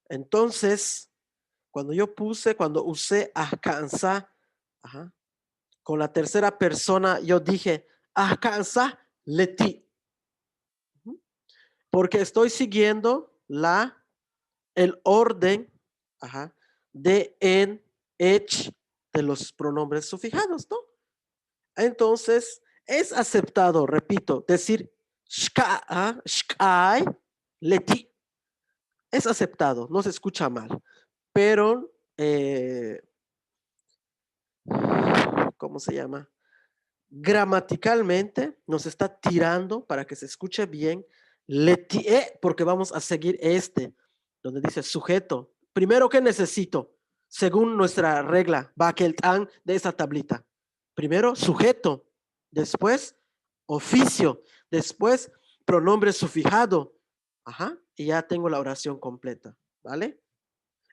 Entonces, cuando usé alcanza, ajá, con la tercera persona, yo dije alcanza leti, porque estoy siguiendo el orden, ajá, de en, ech, de los pronombres sufijados, ¿no? Entonces, es aceptado, repito, decir shkai, leti. Es aceptado, no se escucha mal, pero, ¿cómo se llama? Gramaticalmente nos está tirando para que se escuche bien letie, porque vamos a seguir donde dice sujeto. Primero, ¿qué necesito? Según nuestra regla, Bakeltan de esa tablita. Primero, sujeto. Después, oficio. Después, pronombre sufijado. Ajá. Y ya tengo la oración completa. ¿Vale?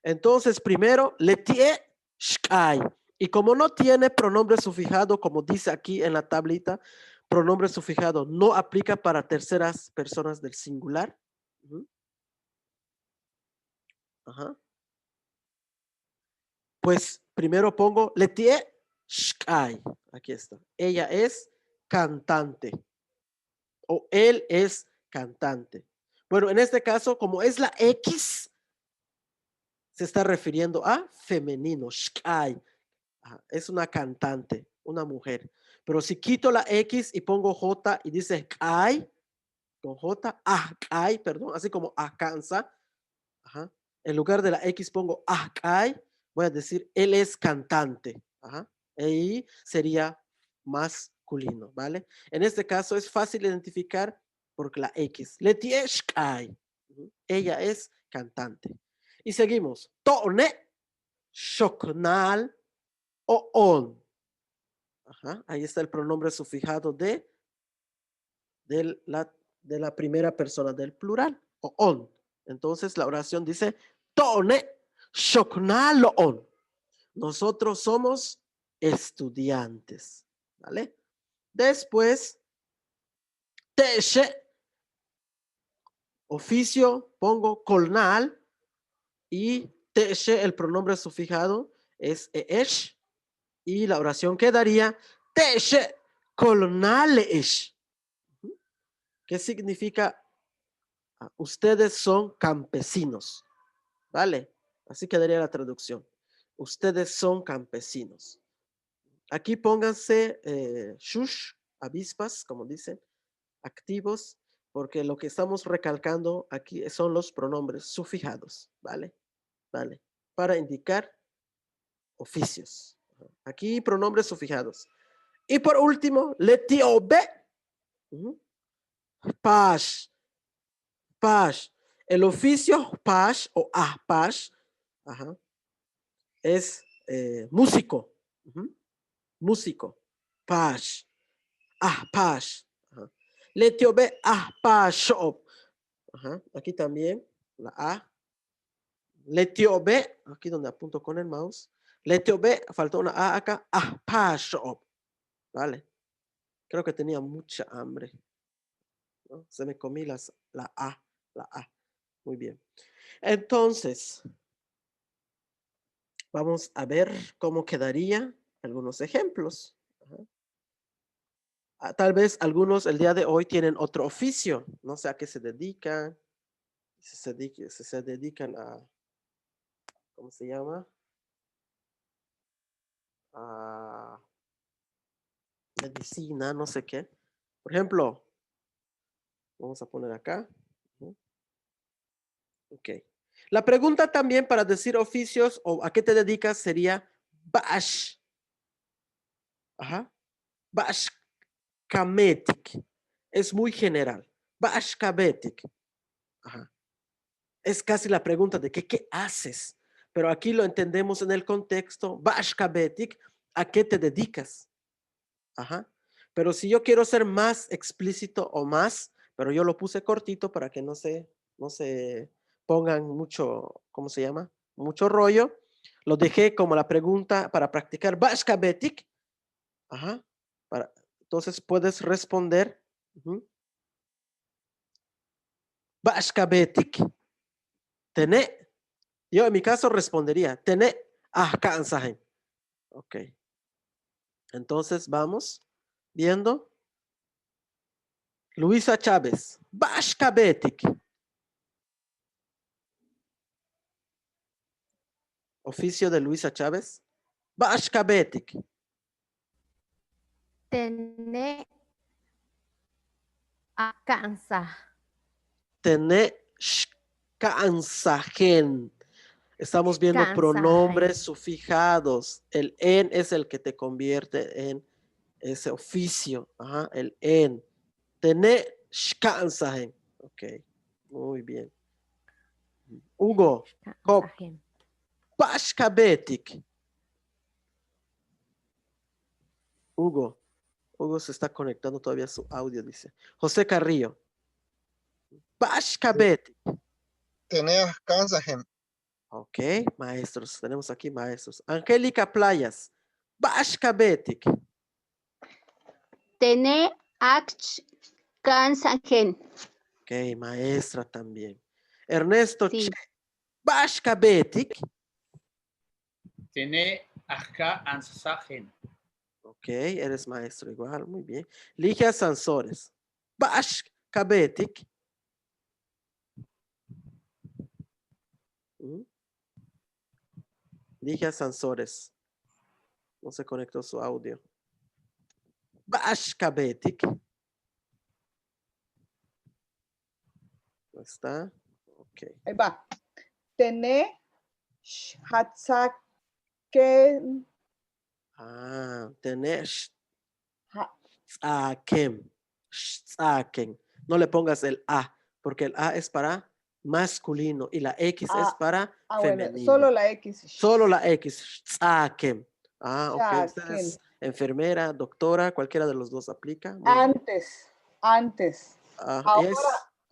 Entonces, primero, letie shkai. Y como no tiene pronombre sufijado, como dice aquí en la tablita, pronombre sufijado no aplica para terceras personas del singular. Ujú. Ajá. Pues primero pongo letie shkai. Aquí está. Ella es cantante o él es cantante. Bueno, en este caso, como es la X, se está refiriendo a femenino, shkai. Ajá, es una cantante, una mujer. Pero si quito la X y pongo J y dice Kai, con J, Kai, perdón, así como alcanza, ajá, en lugar de la X pongo Kai, voy a decir él es cantante. Ajá, ahí sería masculino, ¿vale? En este caso es fácil identificar porque la X, Letiesh Kai, ella es cantante. Y seguimos. Tone, Shoknal o on. Ajá, ahí está el pronombre sufijado de, la, de la primera persona del plural, o on. Entonces la oración dice, tone shoknalo on. Nosotros somos estudiantes, ¿vale? Después, teshe, oficio, pongo colnal y teshe, el pronombre sufijado es esh y la oración quedaría teshe colnalesh. ¿Qué significa? Ustedes son campesinos, ¿vale? Así quedaría la traducción. Ustedes son campesinos. Aquí pónganse shush, avispas, como dicen, activos, porque lo que estamos recalcando aquí son los pronombres sufijados, ¿vale? ¿Vale? Para indicar oficios. Aquí pronombres sufijados. Y por último, letiobe, pash, pash. El oficio pash o pash, ajá, es músico. Uh-huh. Músico. Pash. Pash. Ajá. Letiobe pashop. Ajá. Aquí también la A. Letiobe, aquí donde apunto con el mouse. Letiobe, faltó una A acá. Pashop. Vale. Creo que tenía mucha hambre, ¿no? Se me comí la A. La A. Muy bien. Entonces, vamos a ver cómo quedaría algunos ejemplos. Ajá. Tal vez algunos el día de hoy tienen otro oficio, no sé a qué se dedican, si se dedican a, ¿cómo se llama? A medicina, no sé qué. Por ejemplo, vamos a poner acá. Ok. La pregunta también para decir oficios o a qué te dedicas sería Bash. Ajá. Bash Kametik. Es muy general. Bash Kametik. Ajá. Es casi la pregunta de qué haces, pero aquí lo entendemos en el contexto, Bashkabetik, ¿a qué te dedicas? Ajá. Pero si yo quiero ser más explícito o más, pero yo lo puse cortito para que no se pongan mucho, ¿cómo se llama? Mucho rollo. Lo dejé como la pregunta para practicar Bashkabetik. Ajá. Entonces puedes responder. Bashkabetik. Tené. Yo en mi caso respondería, tené ahkansahen. Ok. Entonces vamos viendo. Luisa Chávez. Bashkabetik. Oficio de Luisa Chávez. Bashkabetik. Tené alcanza. Tené shkansahen. Estamos viendo Shkansahen. pronombres sufijados. El en es el que te convierte en ese oficio. Ajá, el en. Tené shkansahen. Ok, muy bien. Hugo. Job. Shkansahen. Bashkabetik. Hugo. Hugo se está conectando todavía a su audio, dice. José Carrillo. Bashkabetik. Tener Kansahem. Ok, maestros. Tenemos aquí maestros. Angélica Playas. Bashkabetik. Tener Kansahen. Ok, maestra también. Ernesto Sí. Che. Bashkabetik. Tené acá ansajen. Ok, eres maestro igual, muy bien. Ligia Sansores. Bashkabetik. Ligia Sansores. No se conectó su audio. Bashkabetik. ¿No está? Ok. Ahí va. Tené Hatzaken. Tener Ha- tzaken. Tzaken. No le pongas el A, porque el A es para masculino y la X es para bueno, femenino. solo la X. Solo la X. Tzaken. Ok. Tzaken. Ustedes, enfermera, doctora, cualquiera de los dos aplica. Muy bien. Antes. Ah, Ahora, es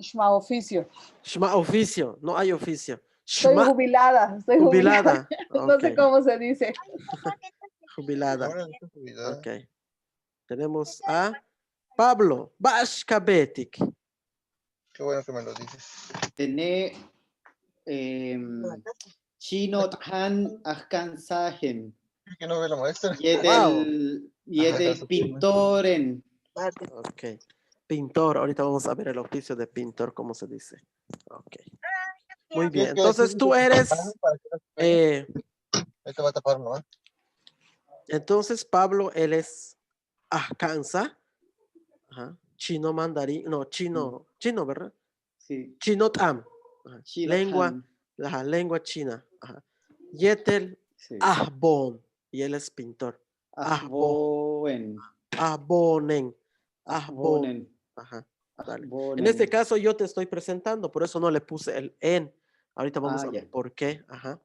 Shma oficio. Shma oficio. No hay oficio. Estoy Shma jubilada. jubilada. No sé Ok. cómo se dice. Jubilada. Ahora está jubilada. Ok. Tenemos a Pablo Bashkabetik. Qué bueno que me lo dices. Tené Chino Han Ahkansahen. Que no ve la maestra. Yetel pintoren. Ok. Pintor. Ahorita vamos a ver el oficio de pintor, cómo se dice. Ok. Muy bien. Entonces tú eres. Ahí te va a tapar, ¿no? Entonces Pablo, él es Ahkansa. Ajá. Chino mandarín. No, chino. Chino, ¿verdad? Sí. Chinotam. Ajá. Chino Lengua. Han. La lengua china. Ajá. Yetel Sí. Ahbon. Y él es pintor. Ahbonen. Ahbonen. Ahbon. Ahbonen. Ajá. Dale. En Ahbonen. este caso yo te estoy presentando, por eso no le puse el en. Ahorita vamos a ver Ya. por qué. Ajá.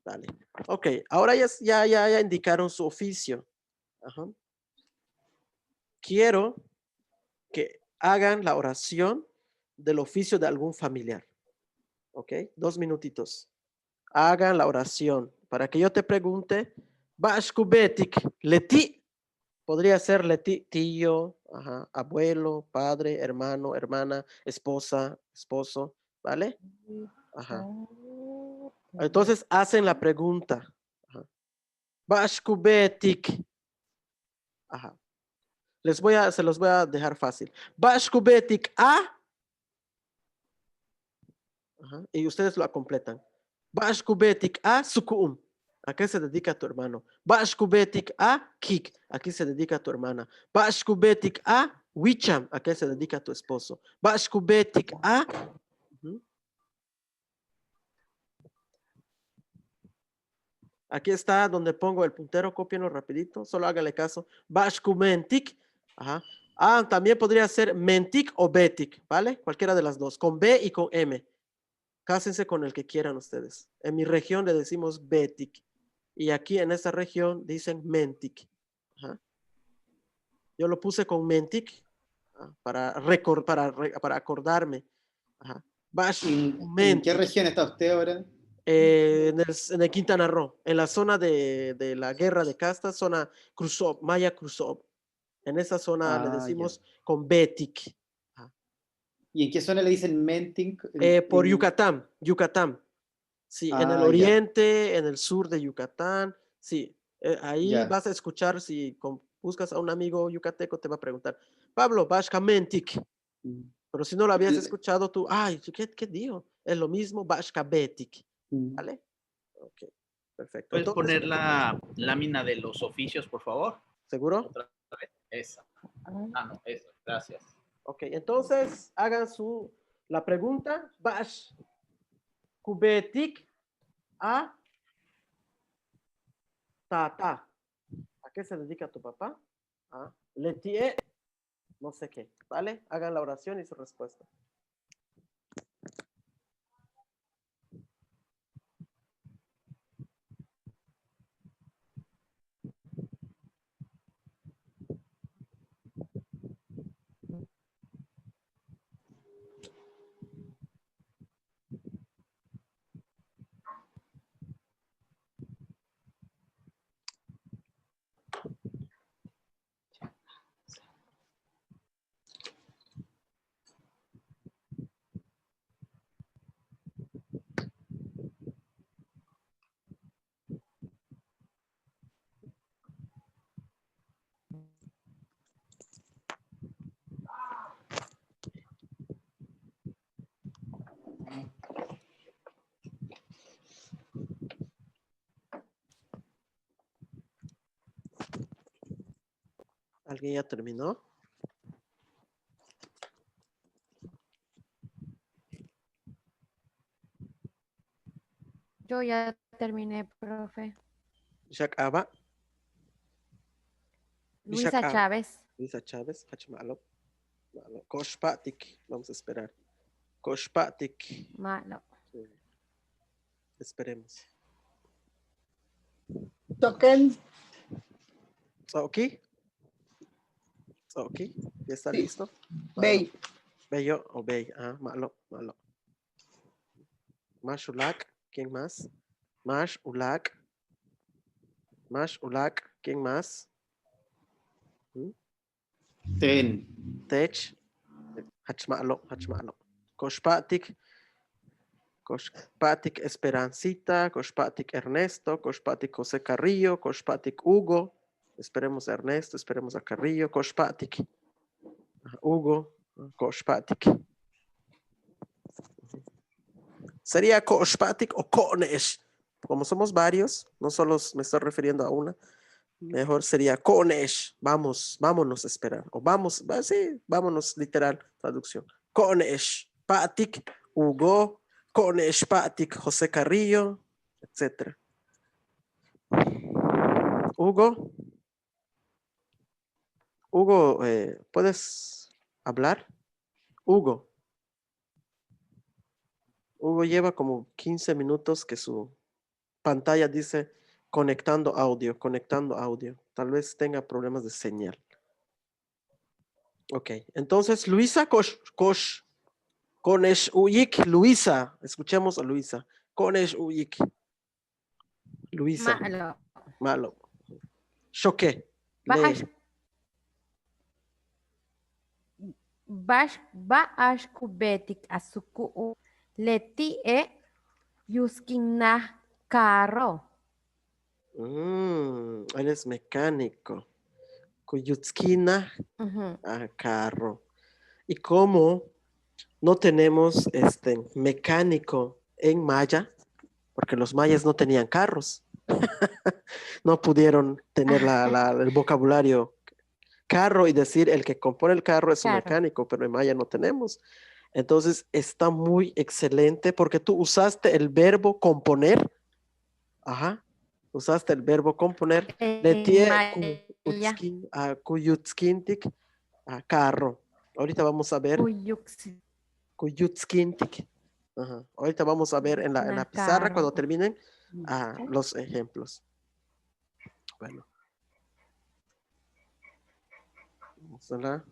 Dale. Ok, ahora ya indicaron su oficio. Ajá. Quiero que hagan la oración del oficio de algún familiar. Ok, 2 minutitos. Hagan la oración para que yo te pregunte, Bashkubetik, Leti. Podría ser Leti, tío, ajá, abuelo, padre, hermano, hermana, esposa, esposo, ¿vale? Ajá. Entonces hacen la pregunta. Ajá. Bashkubetik. Ajá. Se los voy a dejar fácil. Bashkubetik a. Ajá. Y ustedes lo completan. Bashkubetik a sukum. ¿A qué se dedica tu hermano? Bashkubetik a kik. ¿A qué se dedica tu hermana? Bashkubetik a wicham. ¿A qué se dedica tu esposo? Bashkubetik a. Aquí está donde pongo el puntero, cópienlo rapidito, solo hágale caso. Bashkumentik. Ajá. También podría ser mentik o betik, ¿vale? Cualquiera de las dos, con B y con M. Cásense con el que quieran ustedes. En mi región le decimos betik. Y aquí en esta región dicen mentik. Ajá. Yo lo puse con mentik para acordarme. Ajá. ¿En qué región está usted ahora? En el Quintana Roo, en la zona de la guerra de castas, zona Krusov, Maya Krusov. En esa zona le decimos con Betik. ¿Y en qué zona le dicen Menting? Por Yucatán. Sí, en el Ah, ya. oriente, en el sur de Yucatán. Sí, ahí Ya. vas a escuchar, si buscas a un amigo yucateco, te va a preguntar, Pablo, Bashkamentik. Mm, Pero si no lo habías El- escuchado tú, ay, ¿qué digo? Es lo mismo, Bashkabetik. mm. ¿Vale? Ok, perfecto. ¿Puedes Entonces, poner la lámina de los oficios, por favor? ¿seguro? Otra vez. Esa. Ah, no, esa. Gracias. Ok, entonces hagan la pregunta, Bashkubetik a Tata. ¿A qué se dedica tu papá? Letie, no sé qué. ¿Vale? Hagan la oración y su respuesta. ¿Alguien ya terminó? Yo ya terminé, profe. Ishak Aba, Luisa Ishak Aba. Chávez. Luisa Chávez, Hachmalo. Koshpatik, vamos a esperar. Koshpatik. Malo. Sí. Esperemos. Token. Ok. Ok. ¿Ya está Sí. listo? Bey. Bello o Bey. Malo. Mashulak. ¿Quién más? Mashulak. ¿Quién más? Ten. Tech. Hachmalo. Koshpatik Esperancita, Koshpatik Ernesto, Koshpatik José Carrillo, Koshpatik Hugo. Esperemos a Ernesto, esperemos a Carrillo, Koshpatik Hugo, Koshpatik. Sería Koshpatik o Konesh. Como somos varios, no solo me estoy refiriendo a una, mejor sería Konesh. Vámonos a esperar. O vámonos, literal, traducción. Konesh, Patik, Hugo, Konesh, Patik, José Carrillo, etc. Hugo, ¿puedes hablar? Hugo lleva como 15 minutos que su pantalla dice conectando audio. Tal vez tenga problemas de señal. Ok, entonces Luisa Konesh Uyik, Luisa. Escuchemos a Luisa. Konesh Uyik. Luisa. Malo. Choque. Bash kubetik asuku leti yuskinah carro. Él es mecánico. Kuyutskina Ujú. carro. Y como no tenemos mecánico en maya, porque los mayas no tenían carros, no pudieron tener el vocabulario carro y decir el que compone el carro es un Claro. mecánico, pero en maya no tenemos. Entonces está muy excelente porque tú usaste el verbo componer. Ajá. Usaste el verbo componer. Kuyutskintik, carro. Ahorita vamos a ver. Kuyutskintik. Ajá. Ahorita vamos a ver en la pizarra Carro. cuando terminen los ejemplos. Bueno. Vamos a la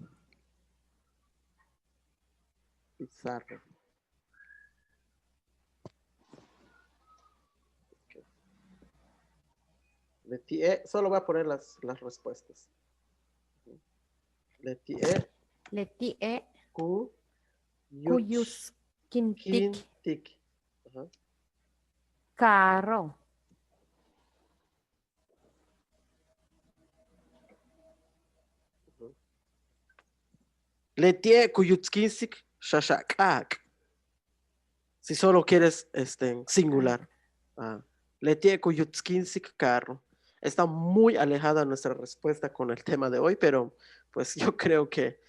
pizarra. Solo voy a poner las respuestas. Letie Kuyuskintik. Kintik. Ajá. carro. Letie kuyutskinsik shashakak. Si solo quieres en singular. Letie kuyutskinsik carro. Está muy alejada nuestra respuesta con el tema de hoy, pero pues yo creo que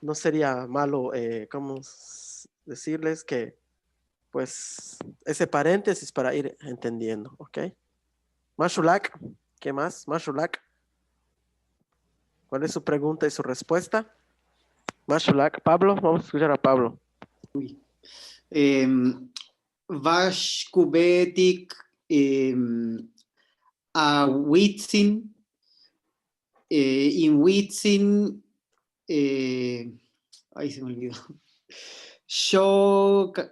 no sería malo, ¿cómo decirles que pues ese paréntesis para ir entendiendo, ¿ok? Mashulak, ¿qué más? Mashulak, ¿cuál es su pregunta y su respuesta? Mashulak, Pablo, vamos a escuchar a Pablo. Vash kubetik a Witzin, in Witzin, ahí se me olvidó. Shokal.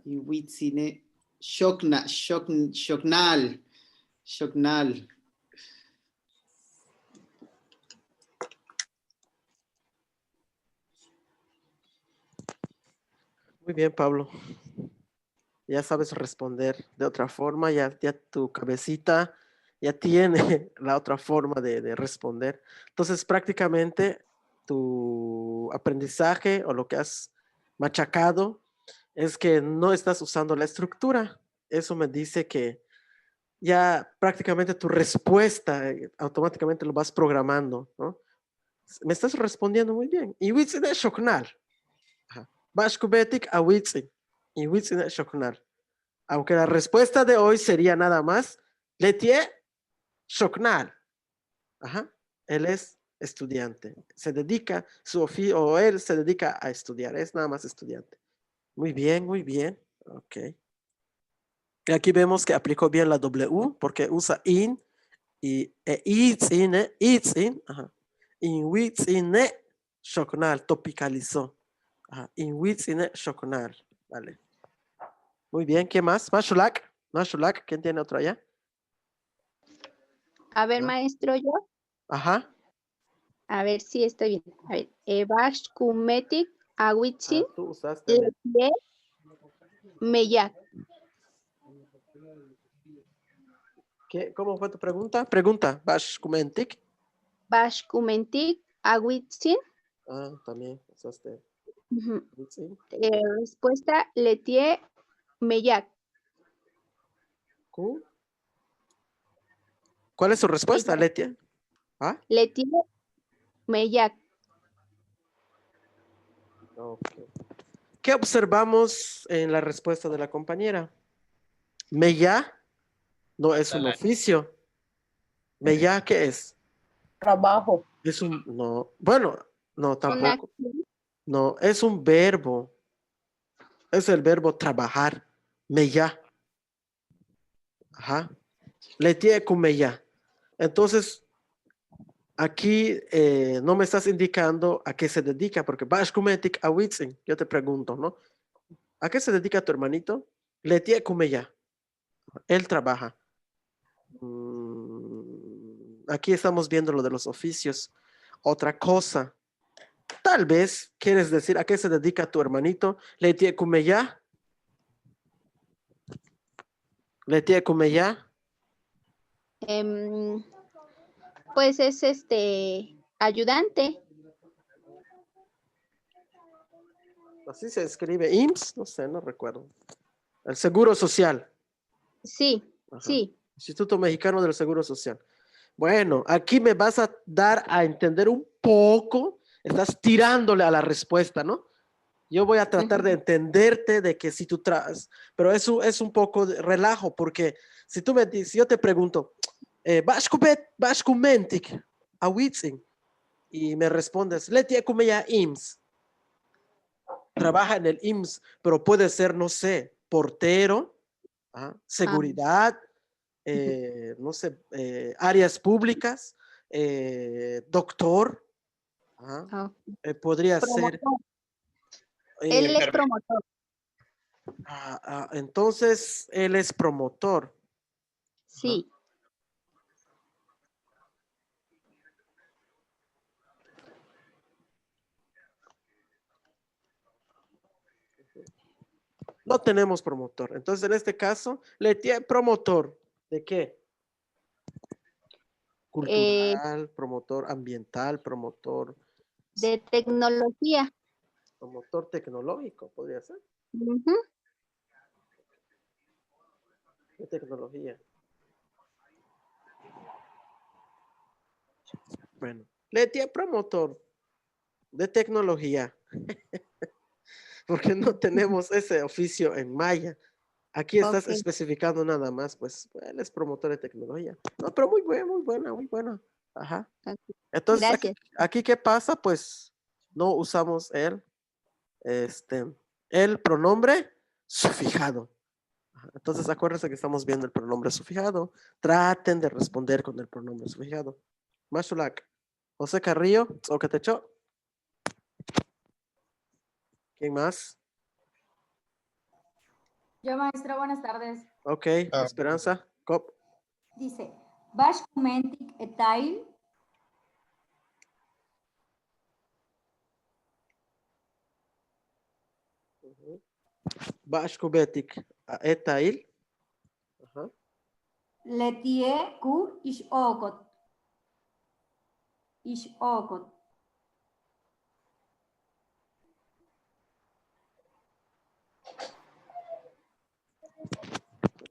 In Witzine, Shoknal. Muy bien, Pablo. Ya sabes responder de otra forma, ya tu cabecita ya tiene la otra forma de responder. Entonces, prácticamente tu aprendizaje o lo que has machacado es que no estás usando la estructura. Eso me dice que ya prácticamente tu respuesta automáticamente lo vas programando, ¿no? Me estás respondiendo muy bien. Y Witzin es Shoknal. Bashkubetik a Witzin. Y Witzin es Shoknal. Aunque la respuesta de hoy sería nada más Letie Shoknal. Ajá. Él es estudiante. Se dedica, su oficio, o él se dedica a estudiar. Es nada más estudiante. Muy bien, muy bien. Ok. Y aquí vemos que aplicó bien la W porque usa in y itzin, ajá. In witzine shoknal, topicalizó. Ajá. In witzine shoknal. Vale. Muy bien, ¿qué más? Mashulak, ¿quién tiene otro allá? A ver, ¿No? maestro, yo. Ajá. A ver si estoy bien. A ver, Evash Kumetik Awitsin Tú usaste el... Letie Meyak. ¿Cómo fue tu pregunta? Pregunta, Bash Kumentik. Bash Kumentik Awitsin. También usaste. Sí. Respuesta Letie Meyak. ¿Cuál es su respuesta, Letia? Letie Meyak. Okay. ¿Qué observamos en la respuesta de la compañera? Meya no es un oficio. Meya, ¿qué es? Trabajo. Es un, no, bueno, no, tampoco. No, es un verbo. Es el verbo trabajar. Meya. Ajá. Letie kumeya. Entonces, aquí no me estás indicando a qué se dedica, porque Bash kumetik awitzin. Yo te pregunto, ¿no? ¿A qué se dedica tu hermanito? Letie kumeya. Él trabaja. Aquí estamos viendo lo de los oficios. Otra cosa. Tal vez quieres decir a qué se dedica tu hermanito. Letie kumeya. Letie kumeya. Pues es ayudante. Así se escribe. IMSS, no sé, no recuerdo. El Seguro Social. Sí, Ajá. sí. Instituto Mexicano del Seguro Social. Bueno, aquí me vas a dar a entender un poco. Estás tirándole a la respuesta, ¿no? Yo voy a tratar de entenderte de que si tú traes, pero eso es un poco de relajo, porque si tú me dices, yo te pregunto, Bashkumentik, Awitzin, y me respondes, Letie Kumeya IMSS, trabaja en el IMSS, pero puede ser, no sé, portero, seguridad, no sé, áreas públicas, doctor, podría Promotor. ser. Él es promotor. Entonces, él es promotor. Sí. No tenemos promotor. Entonces, en este caso, le tiene promotor. ¿De qué? Cultural, promotor ambiental, promotor De tecnología. tecnológico, podría ser. Ujú. De tecnología. Bueno, le tiene promotor de tecnología. Porque no tenemos ese oficio en maya. Aquí estás Ok. especificando nada más, pues él es promotor de tecnología. No, pero muy buena, muy buena, muy buena. Ajá. Ok. Entonces, aquí, Gracias. aquí ¿qué pasa? Pues no usamos el pronombre sufijado. Ajá. Entonces, acuérdense que estamos viendo el pronombre sufijado. Traten de responder con el pronombre sufijado. Mashulak. José Carrillo, ¿o que te echó? ¿Quién más? Yo, maestra, buenas tardes. Ok, Ah, Esperanza. Cop. Dice, Bash Kumentik Etail, Bashkubetik. Etail. Ajá. Letie Ku Ish Okot. Ish Okot.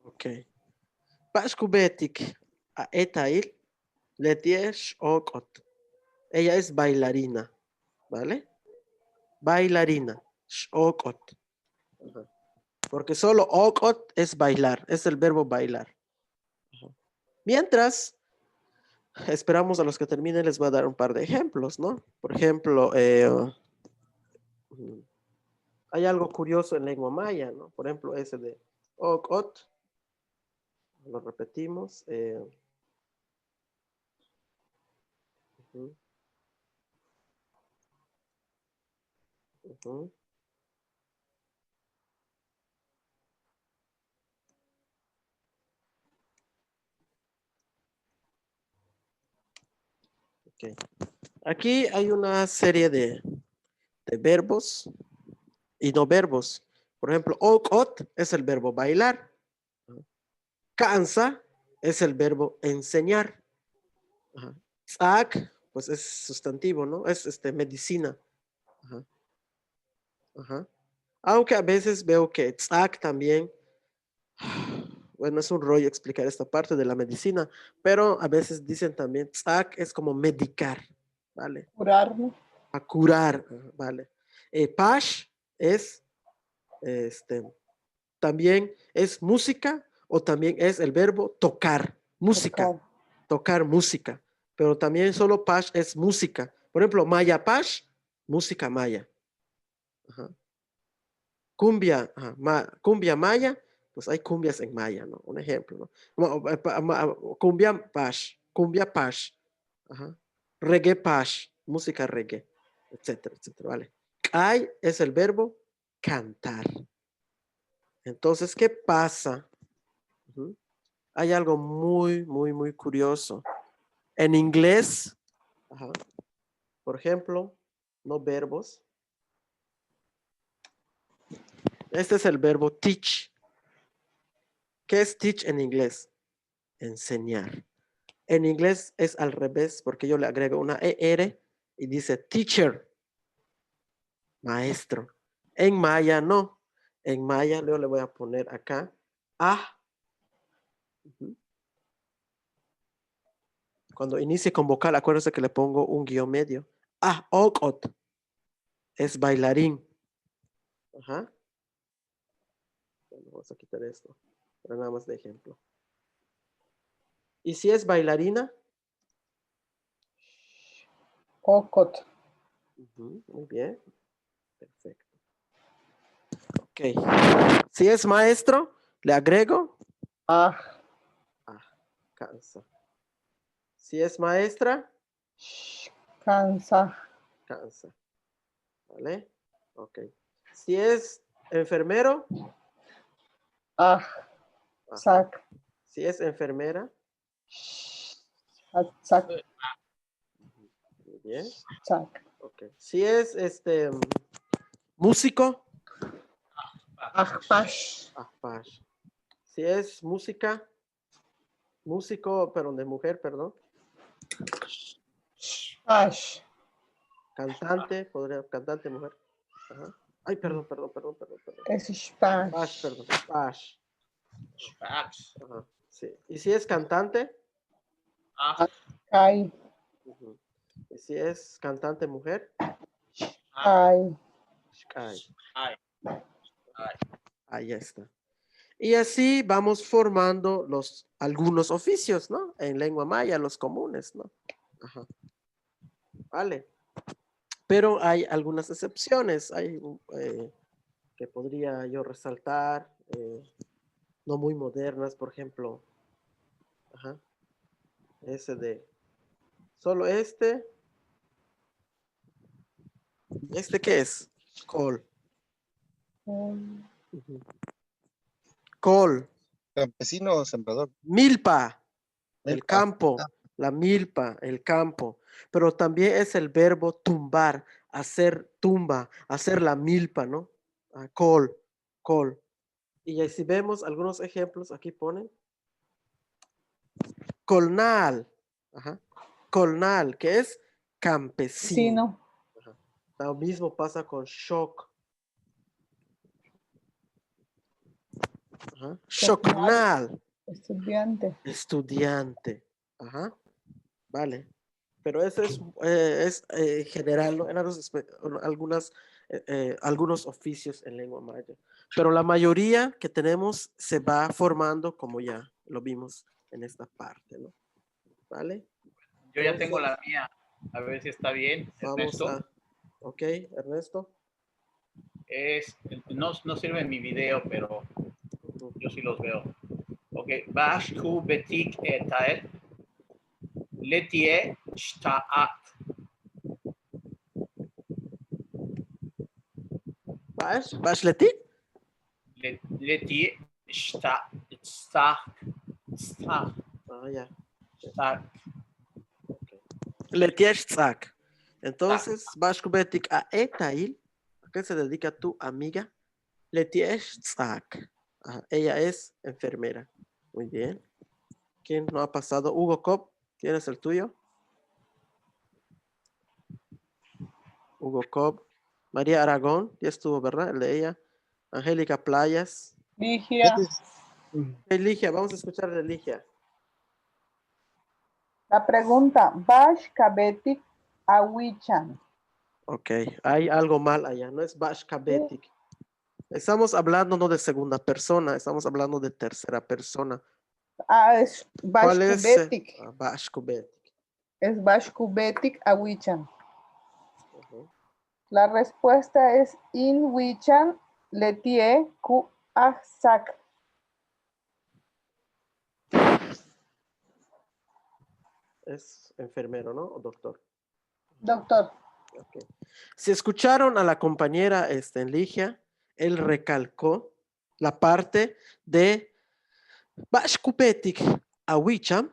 Ok. Bashkubetik. Etail. Letiesh Okot. Ella es bailarina. ¿Vale? Bailarina. Shokot. Ajá. Porque solo okot es bailar. Es el verbo bailar. Ajá. Mientras, esperamos a los que terminen, les voy a dar un par de ejemplos, ¿no? Por ejemplo, hay algo curioso en lengua maya, ¿no? Por ejemplo, ese de okot. Lo repetimos. Ujú, ujú. Ok. Aquí hay una serie de verbos y no verbos. Por ejemplo, okot es el verbo bailar. Cansa es el verbo enseñar. Ajá. Tzak, pues es sustantivo, ¿no? Es medicina. Ajá. Ajá. Aunque a veces veo que tzak también, bueno, es un rollo explicar esta parte de la medicina, pero a veces dicen también tzak es como medicar, ¿vale? Curarme. A curar, ¿vale? Pash es, también es música o también es el verbo tocar, música. Tocar. Tocar música, pero también solo Pash es música. Por ejemplo, Maya Pash, música maya. Ajá. Cumbia, ajá, cumbia maya, pues hay cumbias en maya, ¿no? Un ejemplo, ¿no? Cumbia Pash, ajá. Reggae Pash, música reggae, etcétera, etcétera, ¿vale? Hay es el verbo cantar. Entonces, ¿qué pasa? Ujú. Hay algo muy, muy, muy curioso. En inglés, ajá, por ejemplo, no verbos. Este es el verbo teach. ¿Qué es teach en inglés? Enseñar. En inglés es al revés porque yo le agrego una ER y dice teacher, maestro. En maya no. En maya yo le voy a poner acá a. Cuando inicie con vocal, acuérdense que le pongo un guión medio. Ah, okot. Es bailarín. Ajá. Bueno, vamos a quitar esto. Pero nada más de ejemplo. ¿Y si es bailarina? Okot. Muy bien. Perfecto. Ok. Si es maestro, le agrego. Ah. Cansa. Si es maestra, Cansa. cansa. ¿Vale? Ok. Si es enfermero, Ah. ajá. Sac. Si es enfermera, Sac. muy bien. Sac. Ok. Si es músico, Ahpash. Ahpash. Si es música, músico, pero de mujer, perdón. Shpash. Cantante, podría, cantante mujer. Ajá. Ay, perdón. Es Shpash. Pash, perdón. Pash. Shpash. Ajá. Sí. Y si es cantante, Ah, Kai. ujú. Y si es cantante mujer, Kai. Shkai. ay. Ahí está. Y así vamos formando algunos oficios, ¿no? En lengua maya, los comunes, ¿no? Ajá. Vale. Pero hay algunas excepciones. Hay que podría yo resaltar, no muy modernas, por ejemplo. Ajá. Ese de solo este. ¿Este qué es? Col. Um, Ujú. Col. Campesino o sembrador. Milpa. El Milpa. campo. La milpa, el campo. Pero también es el verbo tumbar, hacer tumba, hacer la milpa, ¿no? Ah, col. Y ahí si vemos algunos ejemplos, aquí ponen. Colnal. Ajá. Colnal, que es campesino. Sino. Lo mismo pasa con shock. Ajá. Shocknal, Estudiante. estudiante. Ajá. Vale. Pero ese es general, ¿no? En algunos oficios en lengua maya. Pero la mayoría que tenemos se va formando como ya lo vimos en esta parte, ¿no? ¿Vale? Yo ya tengo la mía. A ver si está bien, Vamos Ernesto. a... Ok, Ernesto. No sirve en mi video, pero yo sí los veo. Ok. Bashku betik etael. Letie shtaat. Bash Leti. Letie shtaat. Ah, ya. Shtaat. Letierzak. Entonces, Bashkubetik a Etail. ¿A qué se dedica tu amiga? Letierzak. Ella es enfermera. Muy bien. ¿Quién no ha pasado? Hugo Cop, ¿tienes el tuyo? Hugo Cop. María Aragón, ya estuvo, ¿verdad? El de ella. Angélica Playas. Ligia. Eligia, vamos a escuchar de Eligia. La pregunta. Bash Kabetik Awichan. Ok, hay algo mal allá, no es Bashkabetik. Estamos hablando no de segunda persona, estamos hablando de tercera persona. Es ¿Cuál es? Bashkubetik. Bashkubetik. Es Bashkubetik Awichan. Ujú. La respuesta es In Wichan Letie Ku Ahsak. Es enfermero, ¿no? O doctor. Doctor. Okay. Si escucharon a la compañera en Ligia, él recalcó la parte de Bashkubetik Awicham.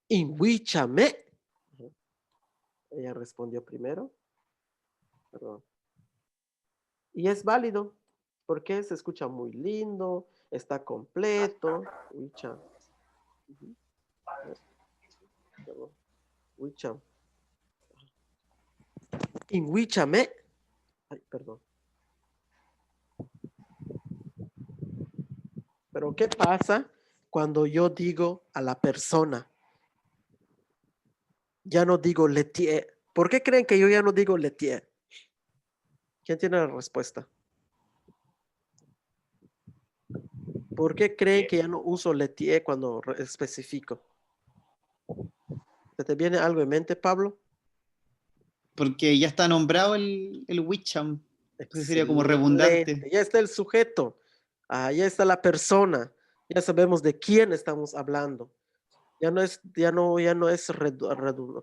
Inwichame. Ella respondió primero. Perdón. Y es válido, porque se escucha muy lindo, está completo. Wicham. Perdón. Wicham. Inwichame. Ay, perdón. Pero ¿qué pasa cuando yo digo a la persona? Ya no digo Letie. ¿Por qué creen que yo ya no digo Letie? ¿Quién tiene la respuesta? ¿Por qué creen que ya no uso Letie cuando especifico? ¿Se te viene algo en mente, Pablo? Porque ya está nombrado el Wicham. Entonces sería como redundante. Excelente. Ya está el sujeto. Ya está la persona. Ya sabemos de quién estamos hablando. Ya no es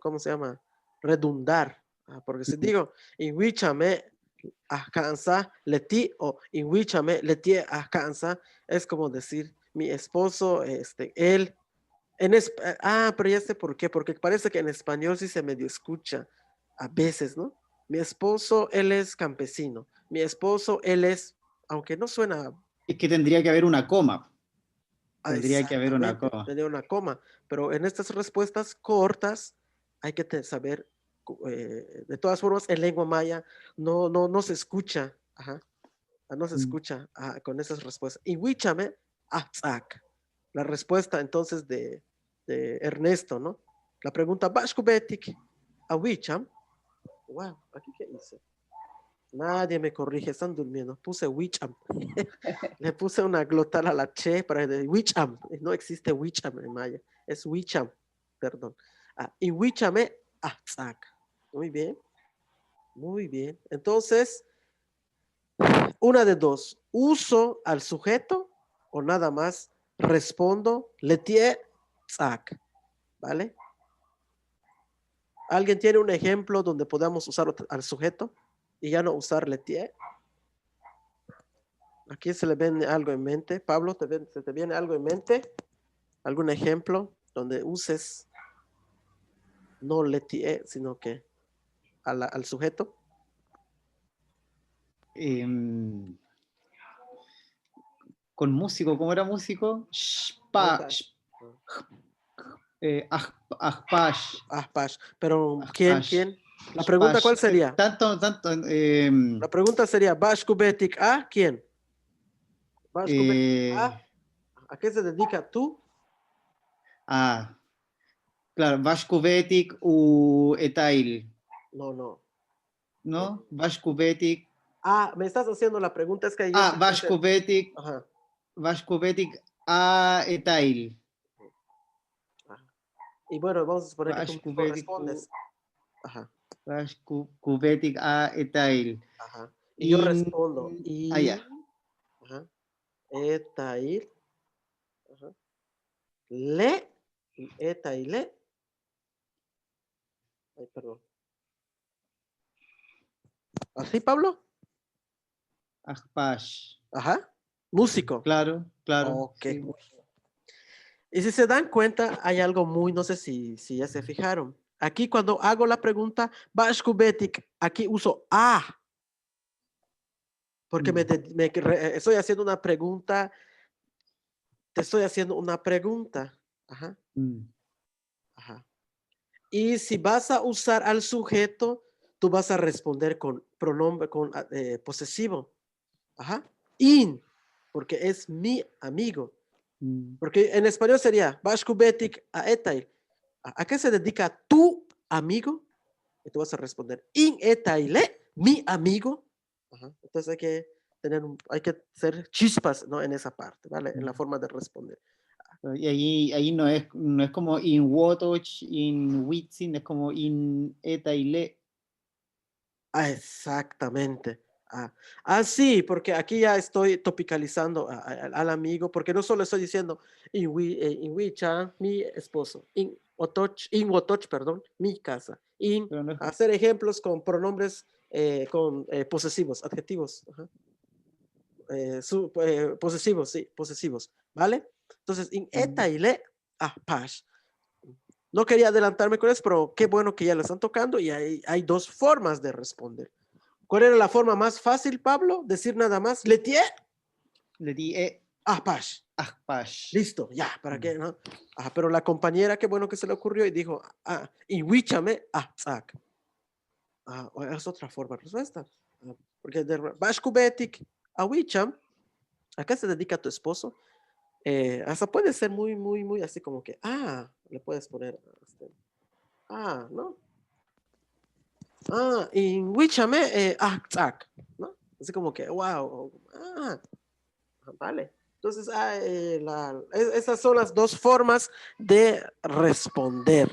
¿cómo se llama? Redundar. Porque si digo, invíchame alcanza leti o invíchame leti alcanza, es como decir, mi esposo, él, pero ya sé por qué, porque parece que en español sí se medio escucha a veces, ¿no? Mi esposo, él es campesino. Mi esposo, él es aunque no suena. Es que tendría que haber una coma. Tendría que haber una Exactamente, coma. tendría una coma, pero en estas respuestas cortas hay que saber, de todas formas, en lengua maya no se escucha, ajá, no se escucha con esas respuestas. Y huichame, atzak. La respuesta entonces de Ernesto, ¿no? La pregunta, Bashkubetik, a huicham. Wow, ¿aquí qué hice? Nadie me corrige, están durmiendo. Puse Wicham. Le puse una glotal a la che para decir Wicham. No existe Wicham en maya. Es Wicham, perdón. Y Wichame Atzak. Muy bien. Muy bien. Entonces, una de dos. Uso al sujeto o nada más respondo letie tzak. ¿Vale? ¿Alguien tiene un ejemplo donde podamos usar al sujeto y ya no usar letie? Aquí se le viene algo en mente. Pablo, ¿se te viene algo en mente? ¿Algún ejemplo donde uses no letie, sino que al sujeto? Con músico, ¿cómo era músico? Ajpash. Ahpash. Pero Ahpash. ¿quién? La pregunta, ¿cuál sería? Tanto. La pregunta sería, Bashkubetik a ¿quién? Bashkubetik ¿a qué se dedica tú? Claro, Bashkubetik u etail. No. ¿No? Bashkubetik. Me estás haciendo la pregunta, es que yo... Bashkubetik. Ajá. Bashkubetik a etail. Y bueno, vamos a suponer que tú mismo respondes. Ajá. Bashkubetik a etail. Ajá. Y yo respondo. Ya. Ajá. Etail. Ajá. Le. Etaile. Ay, perdón. ¿Así, Pablo? Ahpash. Ajá. Músico. Claro. Ok. Sí. Y si se dan cuenta, hay algo muy, no sé si ya se fijaron. Aquí cuando hago la pregunta, Bashkubetik, aquí uso a. Porque estoy haciendo una pregunta. Te estoy haciendo una pregunta. Ajá. Ajá. Y si vas a usar al sujeto, tú vas a responder con pronombre, con posesivo. Ajá. In, porque es mi amigo. Porque en español sería Bashkubetik a etail. ¿A qué se dedica tu amigo? Y tú vas a responder in etaile, mi amigo. Ajá. Entonces hay que ser chispas, ¿no? En esa parte, ¿vale? En la forma de responder. Y ahí no es como in wotoch, in witzin, es como in etaile. Exactamente. Sí, porque aquí ya estoy topicalizando al amigo, porque no solo estoy diciendo in Wicha, mi esposo, in Wotoch, perdón, mi casa, hacer ejemplos con pronombres con posesivos, adjetivos. Ajá. Posesivos, sí, posesivos, ¿vale? Entonces, in eta y le, pash. No quería adelantarme con eso, pero qué bueno que ya lo están tocando y hay dos formas de responder. ¿Cuál era la forma más fácil, Pablo? Decir nada más, letie. Letie. Ahpash. Ahpash. Listo, ya, ¿para qué? ¿No? Pero la compañera, qué bueno que se le ocurrió y dijo, y huichame, tzak. Es otra forma de respuesta. Porque de Bashkubetik, a huicham, ¿a qué se dedica tu esposo? Hasta puede ser muy, muy, muy así como que, le puedes poner, ¿no? Y huichame, tzak, ¿no? Así como que, wow, vale. Entonces, esas son las dos formas de responder.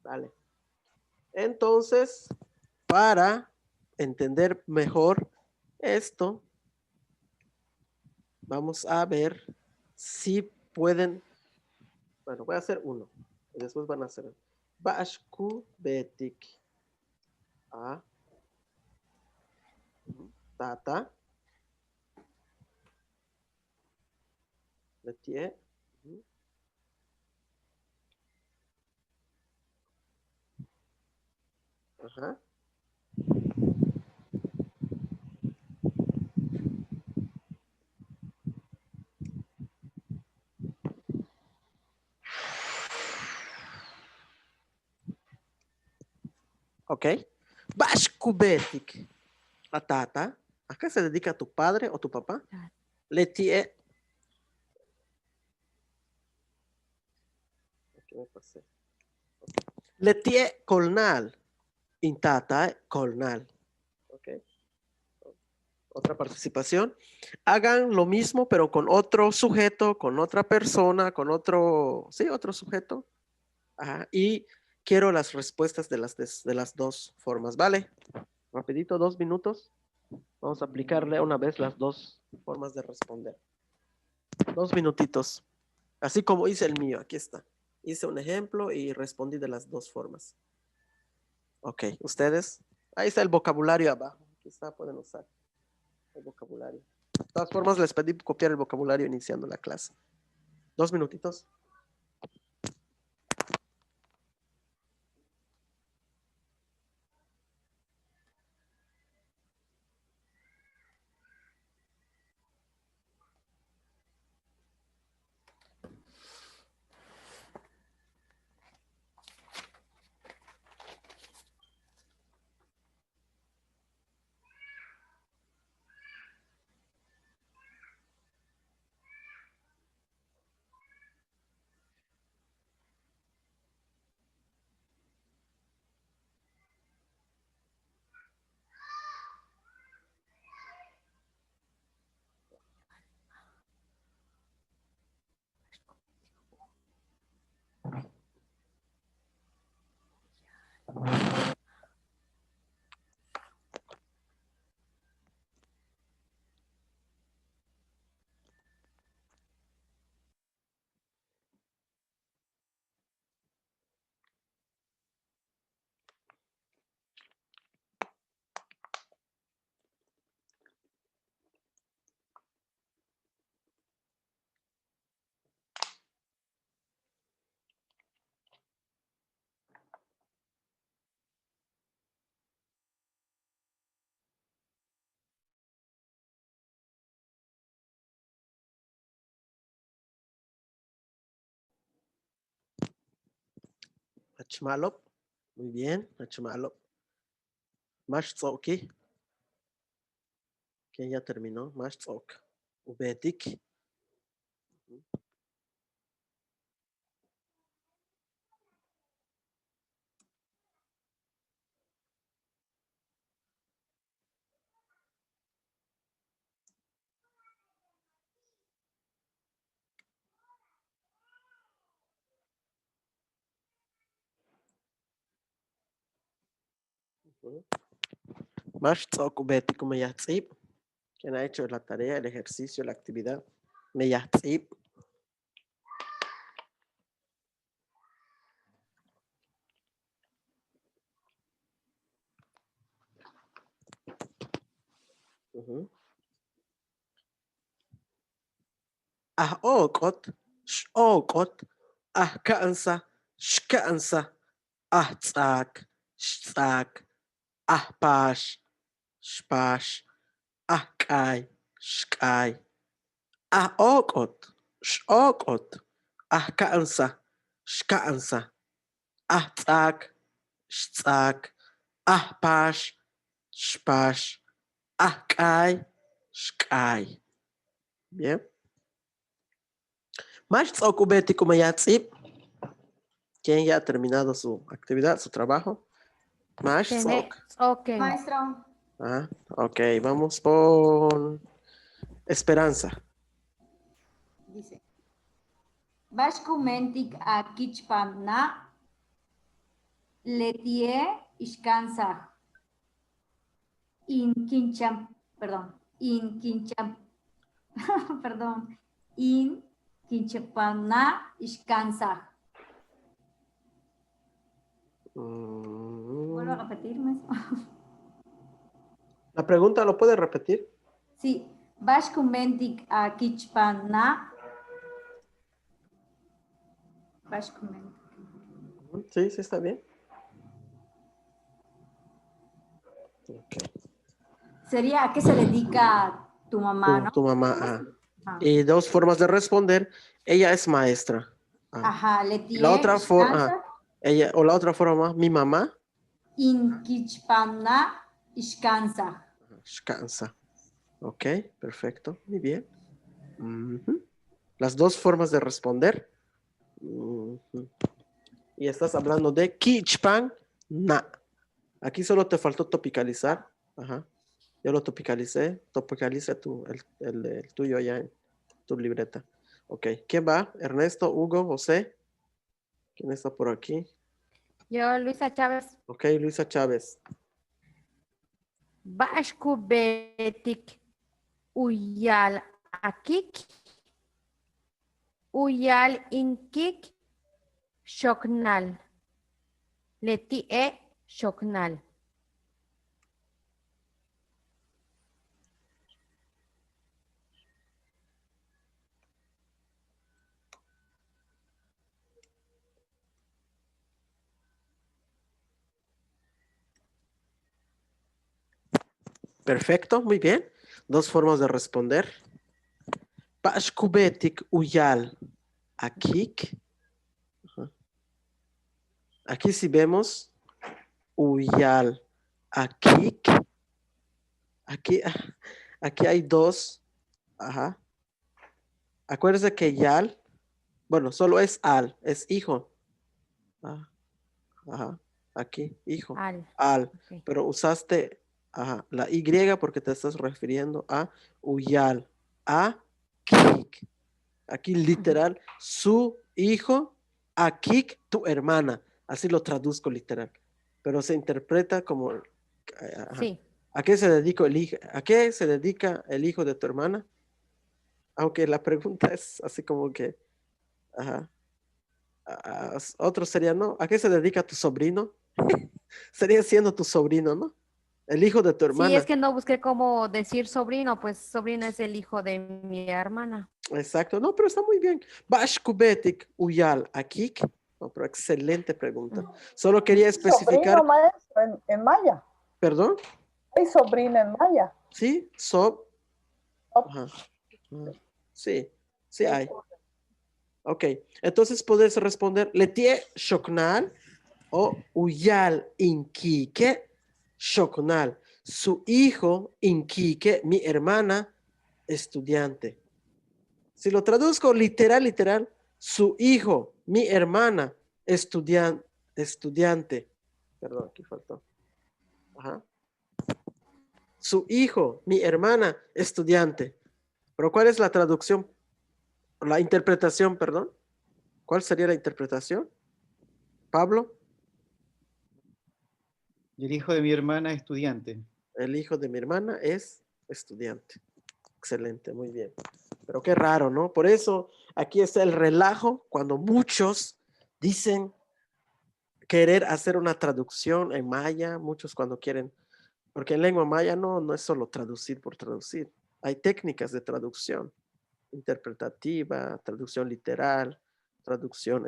Vale. Entonces, para entender mejor esto, vamos a ver si pueden. Bueno, voy a hacer uno. Y después van a hacer Bashkubetik. Tata. Letie. Ajá. ¿Ok? Bashkubetik. A tata. ¿A qué se dedica tu padre o tu papá? Letie. Aquí me pasé. Letie colnal. Intata colnal. ¿Ok? Otra participación. Hagan lo mismo, pero con otro sujeto, con otra persona, con otro, sí, otro sujeto. Ajá. Y quiero las respuestas de las dos formas, ¿vale? Rapidito, 2 minutos. Vamos a aplicarle una vez las dos formas de responder. 2 minutitos. Así como hice el mío, aquí está. Hice un ejemplo y respondí de las dos formas. Ok, ustedes. Ahí está el vocabulario abajo. Aquí está, pueden usar el vocabulario. De todas formas, les pedí copiar el vocabulario iniciando la clase. 2 minutitos. Achmalop. Muy bien, Achmalop. Mashtzoki. Que ya terminó. Mashtzok. Ubetik. Mashtzok Ubetik Meyatzib. ¿Quién ha hecho la tarea, el ejercicio, la actividad? Meyatzib. Okot, shokot, kansa, shkansa, tsak, tsak, pash, shpash, kai, shkai, okot, shokot, kansa, shkansa, tsak, tsak, pash, shpash, kai, shkai. Bien. Mashtzok Ubetik Meyatzib. ¿Quién ya ha terminado su actividad, su trabajo? Mashtzok. Ok. Maestro, Ah, ok, vamos por Esperanza. dice. Bashkumentik a Kichpamna Letie Ishkansah. In Kincham, perdón, in Kinchapana Ishkansah. Vuelvo a repetir, maestro. La pregunta, ¿lo puede repetir? Sí, Bashkumentik a Kichpana. Bashkumentik. Sí, sí, está bien. Ok. Sería ¿a qué se dedica tu mamá, no? Tu mamá. Ajá. Y dos formas de responder. Ella es maestra. Ajá, Letie La otra forma, Ishkansah. ella, o la otra forma, mi mamá. Inquichpamna Ishkansa. Shkansa. Ok, perfecto. Muy bien. Ujú. Las dos formas de responder. Ujú. Y estás hablando de Kichpan na. Aquí solo te faltó topicalizar. Ajá. Yo lo topicalicé. Topicaliza el tuyo allá en tu libreta. Ok. ¿Quién va? Ernesto, Hugo, José. ¿Quién está por aquí? Yo, Luisa Chávez. Ok, Luisa Chávez. Bashku betik uyal akik. Uyal inkik shoknal. Leti e shoknal. Perfecto, muy bien. Dos formas de responder. Pashkubetik uyal akik. Ajá. Aquí sí vemos uyal akik. Aquí hay dos. Ajá. Acuérdense que yal, bueno, solo es al, es hijo. Ah, ajá. Aquí, hijo. Al. Al. Ok. Pero usaste ajá, la Y porque te estás refiriendo a uyal. A kik. Aquí literal, su hijo, a kik, tu hermana. Así lo traduzco literal. Pero se interpreta como ajá. Sí. ¿A qué se dedica el hijo? ¿A qué se dedica el hijo de tu hermana? Aunque la pregunta es así como que, ajá. Otro sería, ¿no? ¿A qué se dedica tu sobrino? Sería siendo tu sobrino, ¿no? El hijo de tu Sí, es hermana. que no busqué cómo decir sobrino, pues sobrino es el hijo de mi hermana. Exacto, no, pero está muy bien. Bashkubetik uyal akik. No, pero excelente pregunta. Solo quería especificar, Sobrino maestro en maya. perdón, Hay sobrina en maya. sí, sob, Op- ajá, ajá, sí, sí hay. Ok, entonces puedes responder letie shoknal o uyal inkike shoknal. Su hijo inkike, mi hermana, estudiante. Si lo traduzco literal, su hijo, mi hermana, estudiante. Perdón, aquí faltó. Ajá. Su hijo, mi hermana, estudiante. Pero ¿cuál es la traducción? La interpretación, perdón. ¿Cuál sería la interpretación? Pablo, Y el hijo de mi hermana es estudiante. el hijo de mi hermana es estudiante. Excelente, muy bien. Pero qué raro, ¿no? Por eso aquí está el relajo cuando muchos dicen querer hacer una traducción en maya, muchos cuando quieren, porque en lengua maya no es solo traducir por traducir. Hay técnicas de traducción interpretativa, traducción literal, traducción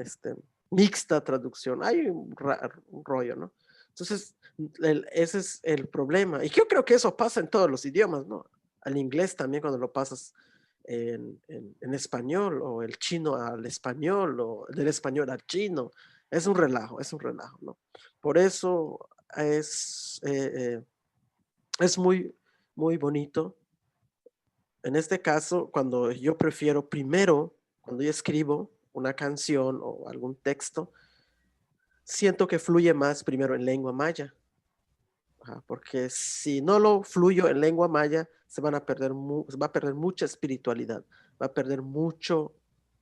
mixta, traducción. Hay un rollo, ¿no? Entonces, ese es el problema. Y yo creo que eso pasa en todos los idiomas, ¿no? Al inglés también cuando lo pasas en español o el chino al español o del español al chino. Es un relajo, ¿no? Por eso es muy, muy bonito. En este caso, cuando yo prefiero primero, cuando yo escribo una canción o algún texto, siento que fluye más primero en lengua maya. Ajá, porque si no lo fluyo en lengua maya, se va a perder mucha espiritualidad, va a perder mucho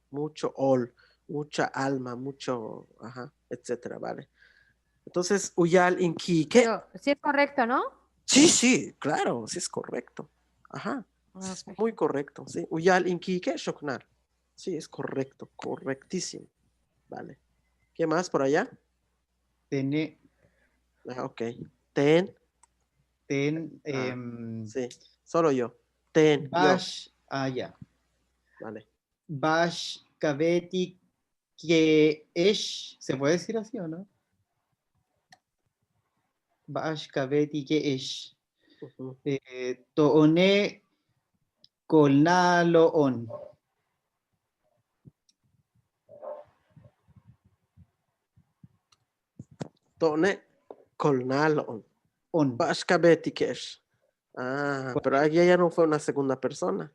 mucha alma, mucho, ajá, etcétera, ¿vale? Entonces, Uyal Inki, ¿qué? Pero sí es correcto, ¿no? Sí, claro, sí es correcto. Ajá, sí es Ok. muy correcto, sí. Uyal Inki, ¿qué? Shoknar. Sí, es correcto, correctísimo. Vale. ¿Qué más por allá? Tene, Ok. Ten. Sí, solo yo. Ten, yo. Bash, ya. Vale. Bash Kabeti que es, ¿se puede decir así o no? Bash Kabeti que es. Ujú. Toone Kolnalo on. Tone. kolnalon. On. Bashka betikesh. Ah, pero aquí ya no fue una segunda persona.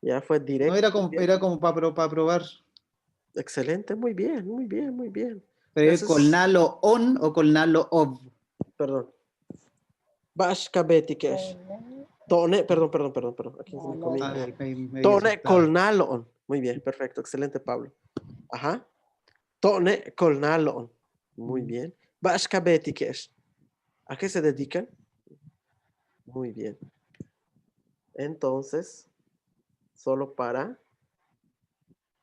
Ya fue directo. No, era como para probar. Excelente, muy bien, muy bien, muy bien. Pero Eso es- colnalo on o colnalo of. Perdón. Bashka betikesh. Tone, perdón. Aquí se me comí. Ah, me había Tone asustado. kolnalon. Muy bien, perfecto, excelente, Pablo. Ajá. Tone kolnalon. Muy bien. Bashka betikesh. ¿A qué se dedican? Muy bien. Entonces, solo para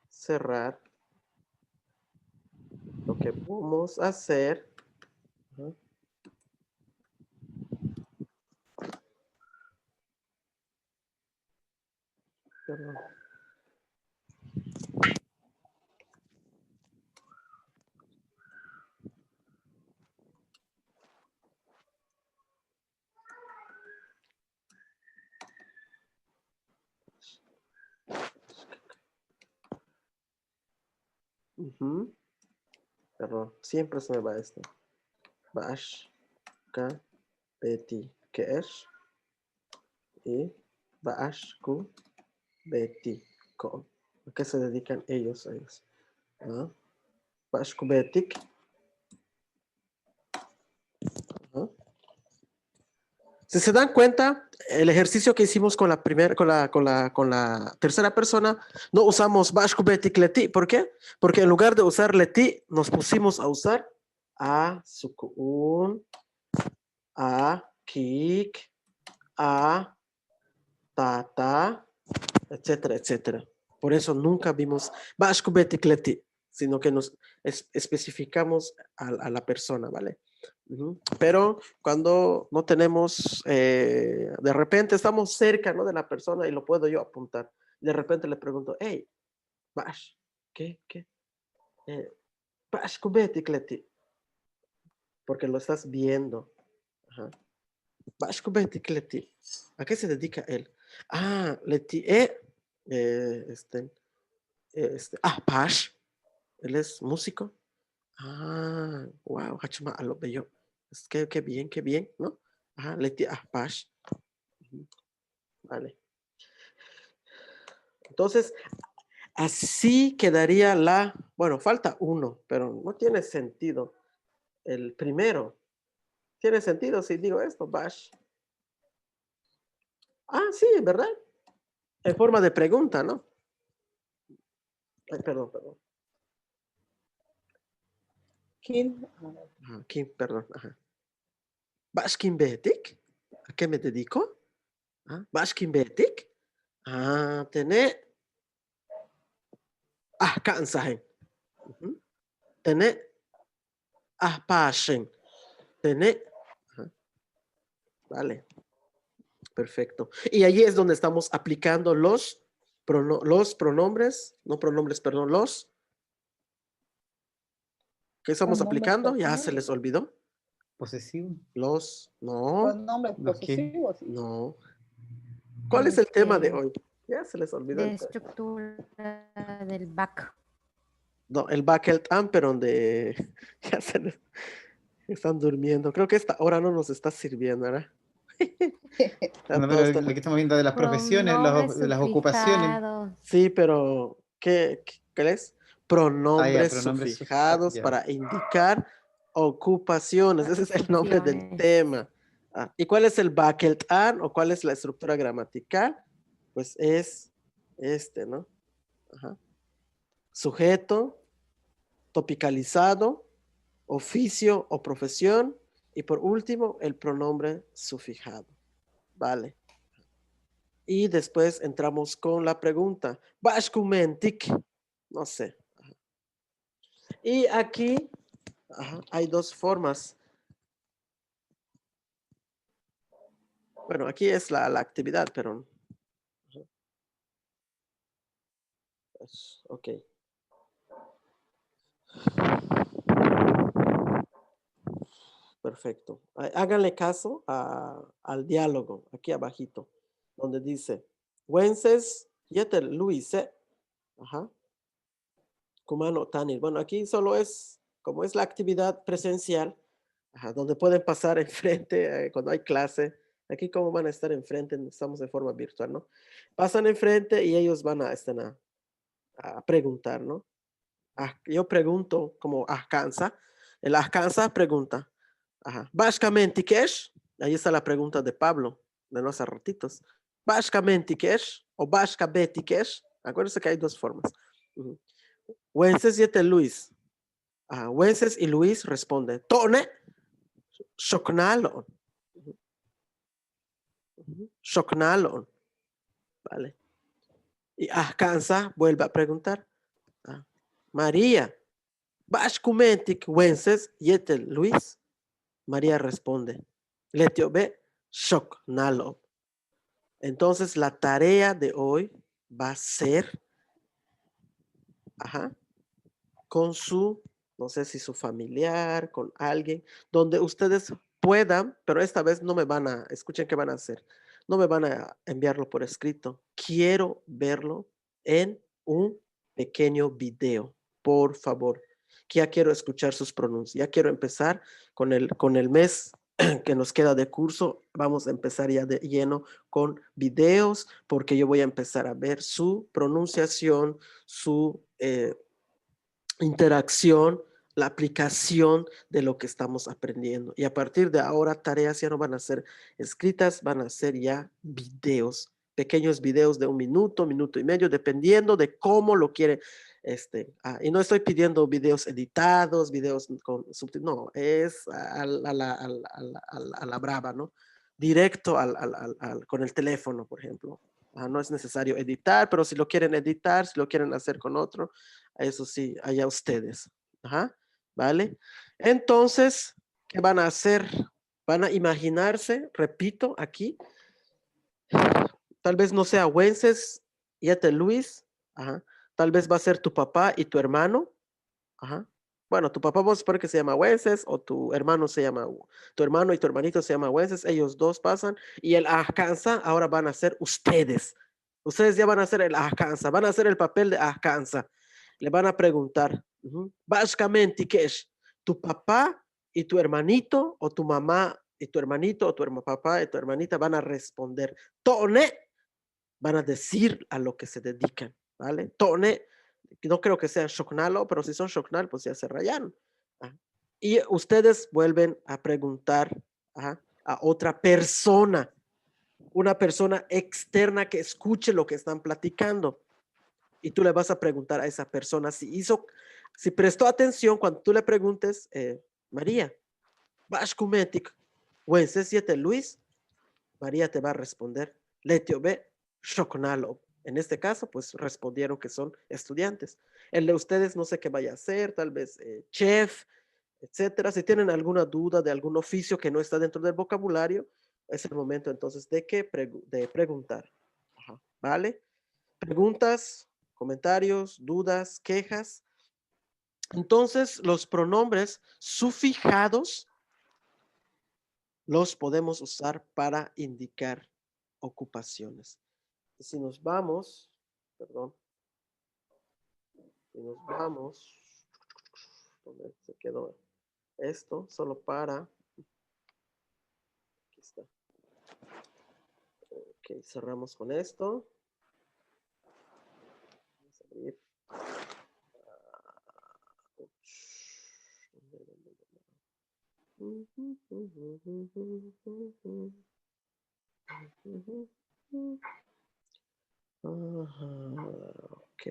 cerrar, lo que vamos a hacer. Ajá. Perdón. Ujú. Perdón, siempre se me va esto. Bash, K, Betty, Kesh y Bash, Ku, Betty, Ko. ¿A qué se dedican ellos? ¿Ah? Bash, Ku, Betty. ¿Ah? Si se dan cuenta, el ejercicio que hicimos con la primera, con la tercera persona, no usamos Bash, Ku, Betty, Leti. ¿Por qué? Porque en lugar de usar Leti, nos pusimos a usar a Sukun, a Kik, a Tata, etcétera, etcétera. Por eso nunca vimos Bashku Betikleti, sino que nos especificamos a la persona, ¿vale? Ujú. Pero cuando no tenemos, de repente estamos cerca, ¿no?, de la persona y lo puedo yo apuntar. De repente le pregunto, hey, Bash, ¿qué? Bashku Betikleti, porque lo estás viendo. Ajá. Bashku Betikleti. ¿A qué se dedica él? Ah, Leti, Pash, él es músico. Ah, wow, Hachima a lo bello. Es que qué bien, ¿no? Ajá, Leti, Pash. Ujú. Vale. Entonces, así quedaría bueno, falta uno, pero no tiene sentido. El primero, tiene sentido si digo esto, Bash. Ah, sí, ¿verdad? En forma de pregunta, ¿no? Ay, perdón. Kin, Ajá, Kim, perdón. Ajá. Bashkin Betik. ¿A qué me dedico? ¿Ah? Bashkin Betik. Ah, tener. Ah, cansajen. Tener. Ah, pashen. Tener. Ajá. Vale. Perfecto. Y allí es donde estamos aplicando los pronombres, no pronombres, perdón, los. ¿Qué estamos Pronombres aplicando? Ya se posesivos. les olvidó. Posesivo. No, Pronombres ¿Los qué? posesivos. no. ¿Cuál es el tema de Este, hoy? Ya se les olvidó. de estructura del back. No, el Backelt Amperon de. Ya se les están durmiendo. Creo que esta hora no nos está sirviendo, ¿verdad? Ya No, todos pero están- lo que estamos viendo de las profesiones, Pronombres de las ocupaciones. sufijados. Sí, pero ¿qué es? Pronombres pronombres sufijados ya. para indicar ocupaciones. Ese es el nombre del tema. Ah, ¿y cuál es el Backelt An o cuál es la estructura gramatical? Pues es este, ¿no? Ajá. Sujeto, topicalizado, oficio o profesión, y por último, el pronombre sufijado. Vale. Y después entramos con la pregunta. Bashkumentik. No sé. Ajá. Y aquí hay dos formas. Bueno, aquí es la actividad, pero. Pues, ok. Perfecto. Háganle caso al diálogo, aquí abajito, donde dice, Wences, yeter Luise, ajá, Kumano Tanil. Bueno, aquí solo es, como es la actividad presencial, Ajá, donde pueden pasar enfrente cuando hay clase. Aquí como van a estar enfrente, estamos en forma virtual, ¿no? Pasan enfrente y ellos van a preguntar, ¿no? Yo pregunto como alcanza. El alcanza pregunta. Ajá. Básicamente, ¿qué es? Ahí está la pregunta de Pablo, de los ratitos. Básicamente, ¿qué es? O básicamente, ¿qué es? Acuérdense que hay dos formas. Ujú. Wences y Luis. Ajá. Wences y Luis responden. Tone. Shoknalon. Shoknalon. Vale. Y alcanza vuelve a preguntar. María. Básicamente, Wences y Luis. María responde. Letiobe Shoknalon. Entonces, la tarea de hoy va a ser, con no sé si su familiar, con alguien, donde ustedes puedan, pero esta vez no me escuchen qué van a hacer, no me van a enviarlo por escrito. Quiero verlo en un pequeño video, por favor. Ya quiero escuchar sus pronuncias, ya quiero empezar con el mes que nos queda de curso. Vamos a empezar ya de lleno con videos, porque yo voy a empezar a ver su pronunciación, su interacción, la aplicación de lo que estamos aprendiendo. Y a partir de ahora, tareas ya no van a ser escritas, van a ser ya videos, pequeños videos de 1 minuto, minuto y medio, dependiendo de cómo lo quiere. Y no estoy pidiendo videos editados, videos con subtítulos, no, es a la brava, ¿no? Directo con el teléfono, por ejemplo. No es necesario editar, pero si lo quieren editar, si lo quieren hacer con otro, eso sí, allá ustedes. ¿Vale? Entonces, ¿qué van a hacer? Van a imaginarse, repito, aquí, tal vez no sea Wences y Luis, tal vez va a ser tu papá y tu hermano, bueno, tu papá vamos a suponer que se llama Wences, o tu hermano y tu hermanito se llama Wences, ellos dos pasan, y el alcanza ahora van a ser ustedes. Ustedes ya van a hacer el alcanza, van a hacer el papel de alcanza. Le van a preguntar, básicamente, ¿qué es? Tu papá y tu hermanito, o tu mamá y tu hermanito, o tu papá y tu hermanita van a responder. Tone, van a decir a lo que se dedican, ¿vale? Tone, no creo que sean Shoknalo, pero si son Shoknal, pues ya se rayaron. Y ustedes vuelven a preguntar a otra persona, una persona externa que escuche lo que están platicando. Y tú le vas a preguntar a esa persona si prestó atención cuando tú le preguntes, María, Bashkumetik, Wences 7 Luis, María te va a responder, Letiobe Shoknalo. En este caso, pues respondieron que son estudiantes. El de ustedes no sé qué vaya a hacer, tal vez chef, etcétera. Si tienen alguna duda de algún oficio que no está dentro del vocabulario, es el momento entonces de preguntar. ¿Vale? Preguntas, comentarios, dudas, quejas. Entonces, los pronombres sufijados los podemos usar para indicar ocupaciones. Si nos vamos, ¿dónde se quedó esto? Solo para, aquí está. Ok, cerramos con esto. Vamos a abrir. Ok.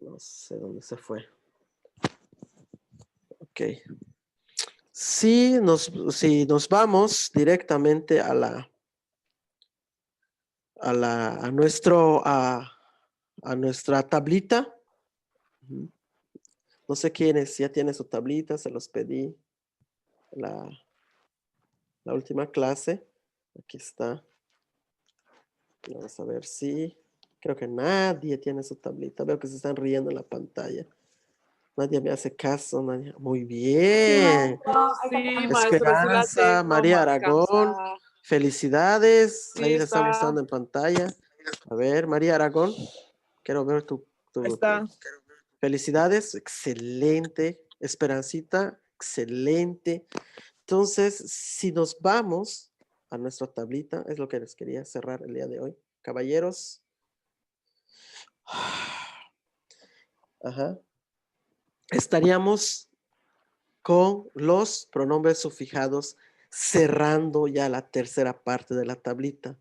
No sé dónde se fue. Ok. Si nos vamos directamente a nuestra tablita. No sé quiénes ya tiene su tablita, se los pedí la última clase. Aquí está. Vamos a ver si. Creo que nadie tiene su tablita. Veo que se están riendo en la pantalla. Nadie me hace caso. Muy bien. Sí, maestro, sí la Esperanza, tengo, María no Aragón. alcanza. Felicidades. Sí, Ahí se está está. mostrando en pantalla. A ver, María Aragón. Quiero ver Ahí está. Felicidades. Excelente. Esperancita. Excelente. Entonces, si nos vamos a nuestra tablita, es lo que les quería cerrar el día de hoy. Caballeros. Ajá. Estaríamos con los pronombres sufijados cerrando ya la tercera parte de la tablita.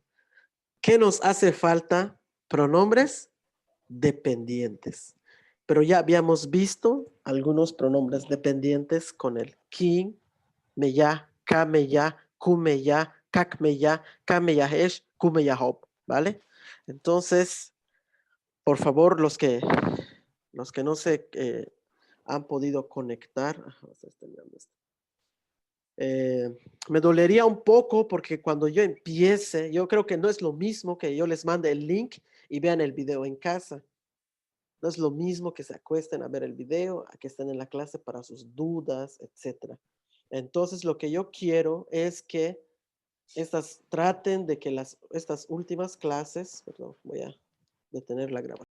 ¿Qué nos hace falta? Pronombres dependientes. Pero ya habíamos visto algunos pronombres dependientes con el kin, meya, kameya, kumeya, kakmeya, kameyahesh, kumeyahop, ¿vale? Entonces, por favor, los que no se han podido conectar, me dolería un poco porque cuando yo empiece, yo creo que no es lo mismo que yo les mande el link y vean el video en casa. No es lo mismo que se acuesten a ver el video, a que estén en la clase para sus dudas, etc. Entonces, lo que yo quiero es que traten de que estas últimas clases, perdón, voy a detener la grabación.